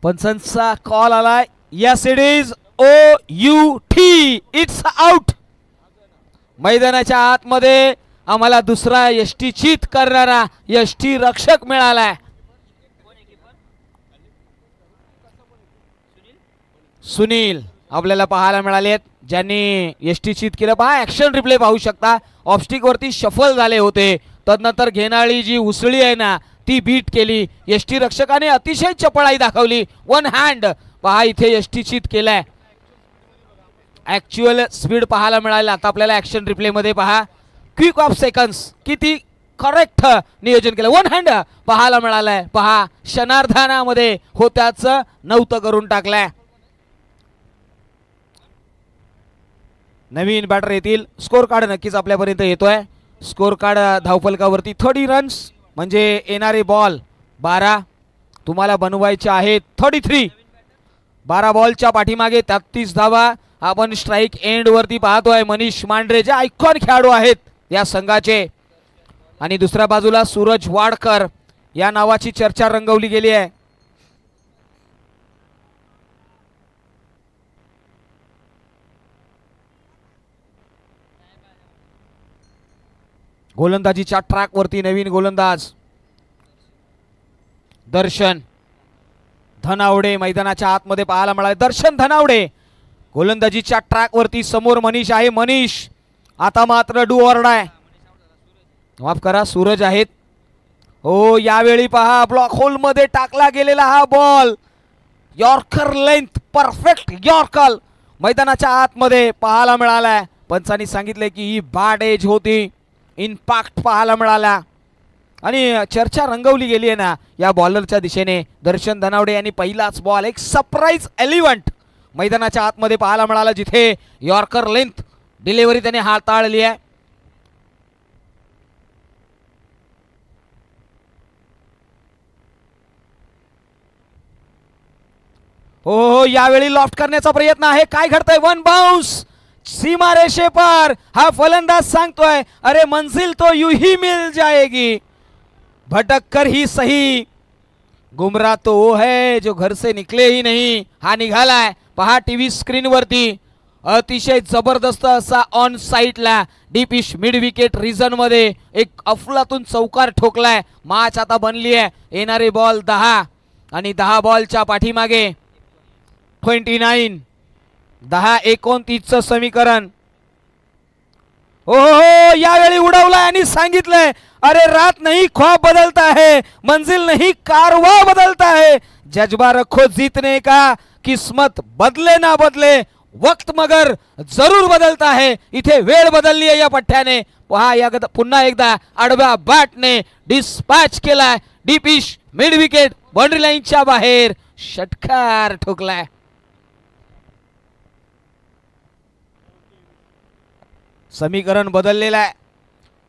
पंचांचा कॉल आलाय. Yes it is OUT, it's out. मैदानाच्या आतमध्ये आम्हाला दुसरा यष्टीचित करणारा यष्टी रक्षक मिळालाय. सुनील आपल्याला पाहायला मिळाले, ज्यांनी यष्टीचित केलं. पहा ऍक्शन रिप्ले पाहू शकता. ऑफस्टिक वरती शफल झाले होते, तदनंतर घेणारी जी उसळी आहे ना ती बीट केली. यष्टी रक्षकाने अतिशय चपळाई दाखवली. 1 हँड पहा इथे यष्टीचित केलाय. ऍक्च्युअल स्पीड पाहायला मिळाला. आता आपल्याला ऍक्शन रिप्ले मध्ये पहा क्विक ऑफ सेकंड्स किती करेक्ट नियोजन केलं. 1 हँड पाहायला मिळालाय. पहा क्षणार्धानामध्ये होत्याचं नव्हतं करून टाकलाय. नवीन बॅटर येतील. स्कोर कार्ड नक्कीच आपल्यापर्यंत येतोय. स्कोर कार्ड धावफलकावरती 30 रन्स म्हणजे येणारे बॉल 12, तुम्हाला बनवायचे आहेत 33. 12 बॉलच्या पाठीमागे 33 धावा. आपण स्ट्राईक एंड वरती पाहतोय मनीष मांढरे जे आयकॉन खेळाडू आहेत या संघाचे, आणि दुसऱ्या बाजूला सूरज वाडकर या नावाची चर्चा रंगवली गेली आहे. गोलंदाजीच्या ट्रॅक वरती नवीन गोलंदाज दर्शन धनावडे मैदानाच्या आतमध्ये पाहायला मिळाले. दर्शन धनावडे गोलंदाजीच्या ट्रॅक वरती, समोर मनीष आहे. मनीष आता मात्र डू ऑर डाय, माफ करा सूरज आहेत. हो यावेळी पहा ब्लॉक होल मध्ये टाकला गेलेला हा ball, yorker length perfect yorker मैदानाच्या आतमध्ये पाहायला मिळालाय. पंचांनी सांगितले की ही बॅड एज होती, इम्पॅक्ट पाहायला मिळाला आणि चर्चा रंगवली गेली आहे ना या बॉलरच्या दिशेने. दर्शन धनावडे यांनी पहिलाच बॉल एक सरप्राईज एलिव्हंट मैदानाच्या आतमध्ये पाहायला मिळाला, जिथे यॉर्कर लेंथ डिलिव्हरी त्याने हाताळली आहे. हो यावेळी लॉफ्ट करण्याचा प्रयत्न आहे. काय घडतंय? वन बाउन्स सीमा रेषे पर. हा फलंदाज सांगतोय अरे मंजिल तो यूं ही मिल जाएगी, भटक कर ही सही, गुमराह तो वो है जो घर से निकले ही नहीं. हा निघालाय पहा टीव्ही स्क्रीन वरती. अतिशय जबरदस्त असा ऑन साइडला डीपिश मिड विकेट रिजन मध्ये एक अफलातून चौकार ठोकलाय. मॅच आता बनली आहे. येणारे बॉल 10 आणि 10 बॉलच्या पाठीमागे 29. 10-29 समीकरण. हो यावेळी उडवलाय आणि सांगितलंय अरे रात नहीं ख्वाब बदलता है, मंजिल नहीं कारवा बदलता है, जज्बा रखो जीतने का, किस्मत बदले ना बदले वक्त मगर जरूर बदलता है. इथे वेळ बदलली आहे या पठ्ठ्याने. पहा या पुन्हा एकदा आडव्या बॅटने डिस्पॅच केलाय. डीपिश मिड विकेट बाउंड्री लाईनच्या बाहेर षटकार ठोकलाय. समीकरण बदललेलं आहे.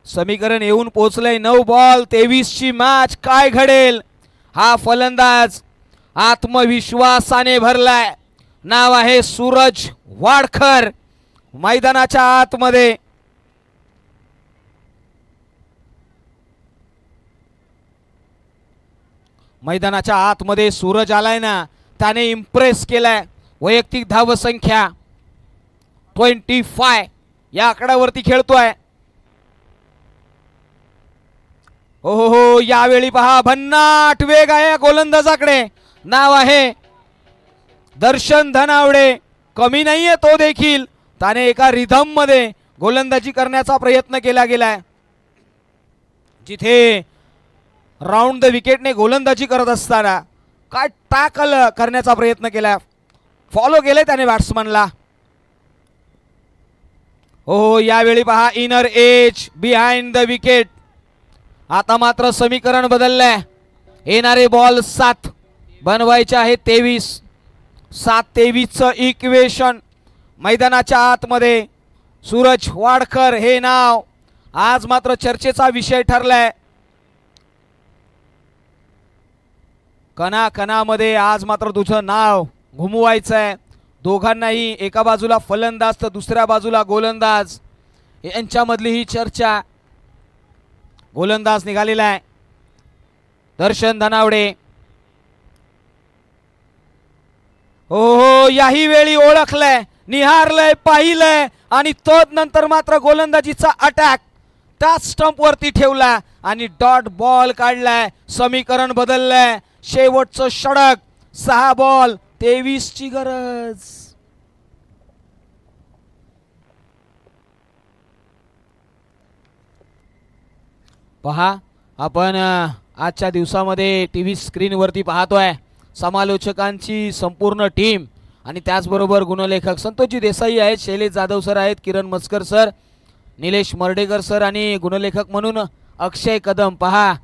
समीकरण येऊन पोहोचलंय. 9 बॉल 23 ची मॅच. काय घडेल? हा फलंदाज आत्मविश्वासाने भरलाय. नाव आहे सूरज वाडकर. मैदानाच्या आतमध्ये सूरज आलाय ना, त्याने इम्प्रेस केलाय. वैयक्तिक धावसंख्या 25 या आकड्यावरती खेळतोय. हो यावेळी पहा भन्नाट वेग आहे गोलंदाजाकडे. नाव आहे दर्शन धनावडे. कमी नाहीये तो देखील. त्याने एका रिधम मध्ये गोलंदाजी करण्याचा प्रयत्न केला गेलाय. जिथे राऊंड द विकेटने गोलंदाजी करत असताना काय टॅकल करण्याचा प्रयत्न केला, फॉलो केले त्याने बॅट्समनला. हो यावेळी पहा inner age behind the wicket. आता मात्र समीकरण बदललंय. येणारे बॉल 7 बनवायचे आहे 23. 7-23 इक्वेशन. मैदानाच्या आतमध्ये सूरज वाडकर हे नाव आज मात्र चर्चेचा विषय ठरलाय. कणाकणामध्ये आज मात्र तुझं नाव घुमवायचंय. दोघांनाही, एका बाजूला फलंदाज तर दुसऱ्या बाजूला गोलंदाज, यांच्यामधली ही चर्चा. गोलंदाज निघालेला आहे दर्शन धनावडे. हो याही वेळी ओळखलंय, निहारलंय, पाहिलंय आणि तदनंतर मात्र गोलंदाजीचा अटॅक त्या स्टंप वरती ठेवला आणि डॉट बॉल काढलाय. समीकरण बदललंय. शेवटचं षटक. 6 बॉल 23 ची गरज. पहा आपण आजच्या दिवसामध्ये टीव्ही स्क्रीन वरती पाहतोय समालोचकांची संपूर्ण टीम आणि त्याचबरोबर गुणलेखक संतोषजी देसाई आहेत, शैलेश जाधव सर आहेत, किरण मस्कर सर, निलेश मर्डेकर सर आणि गुणलेखक म्हणून अक्षय कदम. पहा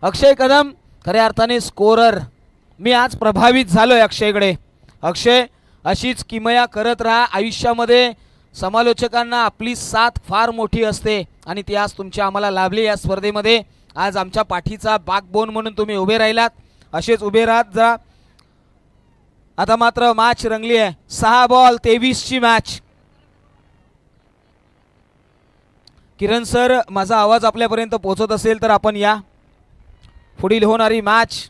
अक्षय कदम खऱ्या अर्थाने स्कोरर. मी आज प्रभावित झालोय अक्षयकडे. अक्षय अशीच किमया करत राहा आयुष्यामध्ये. समालोचकांना आपली साथ फार मोठी असते आणि ती आज तुमची आम्हाला लाभली या स्पर्धेमध्ये. आज आमच्या पाठीचा बॅकबोन म्हणून तुम्ही उभे राहिलात, असेच उभे राहत जा. आता मात्र मॅच रंगली आहे. 6 बॉल 23 ची मॅच. किरण सर, माझा आवाज आपल्यापर्यंत पोहोचत असेल तर आपण या. पुढील होणारी मॅच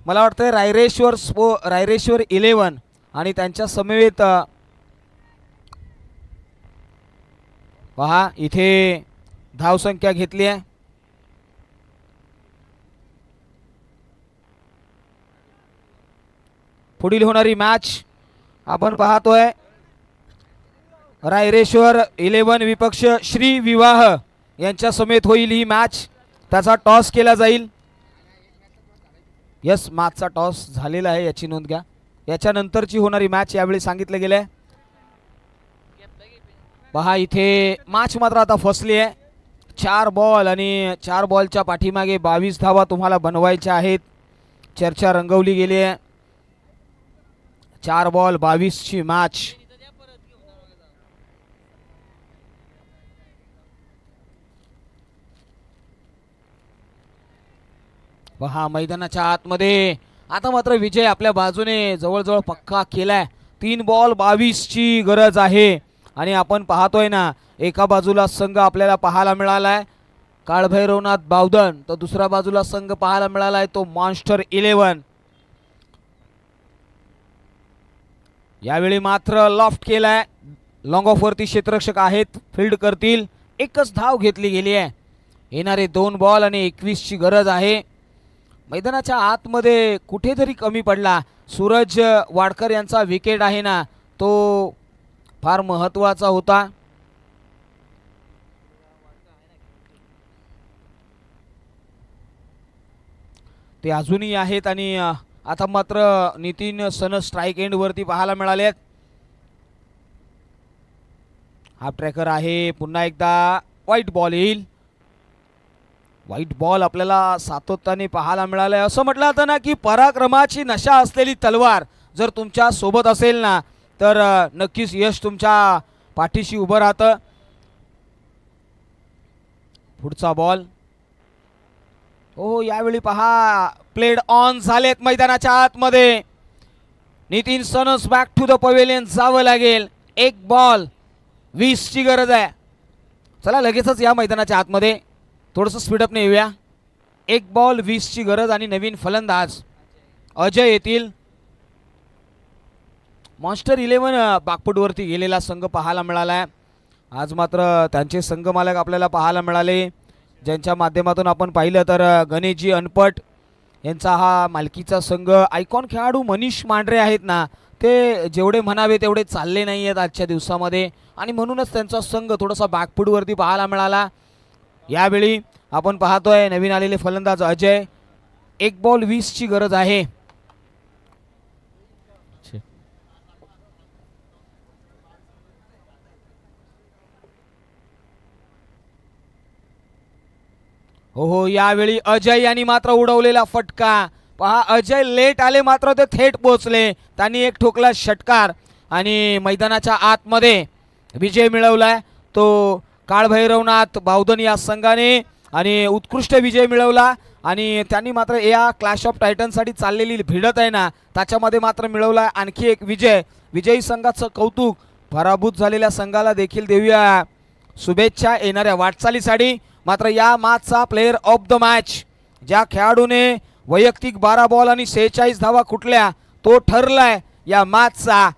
मला वाटतं रायरेश्वर 11 आणि त्यांच्या समवेत पहा इथे धावसंख्या घेतली आहे. पुढील होणारी मॅच आपण पाहतोय रायरेश्वर 11 विपक्ष श्री विवाह यांच्या समेत होईल ही मॅच. त्याचा टॉस केला जाईल. यस, मॅचचा टॉस झालेला आहे याची नोंद घ्या. याच्यानंतरची होणारी मॅच यावेळी सांगितलं गेलंय. पहा इथे मॅच मात्र आता फसली आहे. 4 बॉल आणि 4 बॉलच्या पाठीमागे 22 धावा तुम्हाला बनवायच्या आहेत. चर्चा रंगवली गेली आहे. 4 बॉल 22 ची मॅच. पहा मैदानाच्या आतमध्ये आता मात्र विजय आपल्या बाजूने जवळजवळ पक्का केलाय. 3 बॉल 22 ची गरज आहे आणि आपण पाहतोय ना, एका बाजूला संघ आपल्याला पाहायला मिळालाय काळभैरवनाथ बावधन, तर दुसऱ्या बाजूला संघ पाहायला मिळालाय तो मॉन्स्टर 11. यावेळी मात्र लॉफ्ट केलाय. लॉंग ऑफ वरती क्षेत्ररक्षक आहेत, फील्ड करतील. एकच धाव घेतली गेली आहे. येणारे 2 बॉल आणि 21 ची गरज आहे. मैदानाच्या आतमध्ये कुठेतरी कमी पडला. सूरज वाडकर यांचा विकेट आहे ना, तो फार महत्त्वाचा होता. ते अजूनही आहेत आणि आता मात्र नितीन सन स्ट्राईक एंड वरती पाहायला मिळालेत. हाफ ट्रॅकर आहे. पुन्हा एकदा व्हाईट बॉल येईल. व्हाईट बॉल आपल्याला सातत्याने पाहायला मिळालंय. असं म्हटलं जातं ना की पराक्रमाची नशा असलेली तलवार जर तुमच्या सोबत असेल ना तर नक्कीच यश तुमच्या पाठीशी उभं राहतं. पुढचा बॉल. हो, यावेळी पहा प्लेड ऑन झालेत मैदानाच्या आतमध्ये. Nitin Sanas back to the pavilion जावं लागेल. 1 बॉल 20 ची गरज आहे. चला लगेचच या मैदानाच्या आतमध्ये थोडंसं स्पीडअपने येऊया. 1 बॉल 20 ची गरज आणि नवीन फलंदाज अजय येतील. मॉन्स्टर 11 बागपूटवरती गेलेला संघ पाहायला मिळालाय. आज मात्र त्यांचे संघ मालक आपल्याला पाहायला मिळाले, ज्यांच्या माध्यमातून आपण पाहिलं तर गणेशजी अनपट यांचा हा मालकीचा संघ. आयकॉन खेळाडू मनीष मांढरे आहेत ना, ते जेवढे म्हणावे तेवढे चालले नाही आहेत आजच्या दिवसामध्ये आणि म्हणूनच त्यांचा संघ थोडासा बॅकफूटवरती पाहायला मिळाला. यावेळी आपण पाहतोय नवीन आलेले फलंदाज अजय. 1 बॉल 20 ची गरज आहे. हो, यावेळी अजय यांनी मात्र उडवलेला फटका. पहा, अजय लेट आले मात्र ते थेट पोहोचले. त्यांनी एक ठोकला षटकार आणि मैदानाच्या आतमध्ये विजय मिळवलाय तो काळभैरवनाथ बावधन या संघाने आणि उत्कृष्ट विजय मिळवला. आणि त्यांनी मात्र या क्लॅश ऑफ टायटनसाठी चाललेली भिडत आहे ना, त्याच्यामध्ये मात्र मिळवला आणखी एक विजय. विजयी संघाचं कौतुक. पराभूत झालेल्या संघाला देखील देऊया शुभेच्छा येणाऱ्या वाटचालीसाठी. मात्र या मॅचचा प्लेयर ऑफ द मॅच ज्या खेळाडूने वैयक्तिक 12 बॉल आणि 46 धावा कुठल्या तो ठरलाय या मॅचचा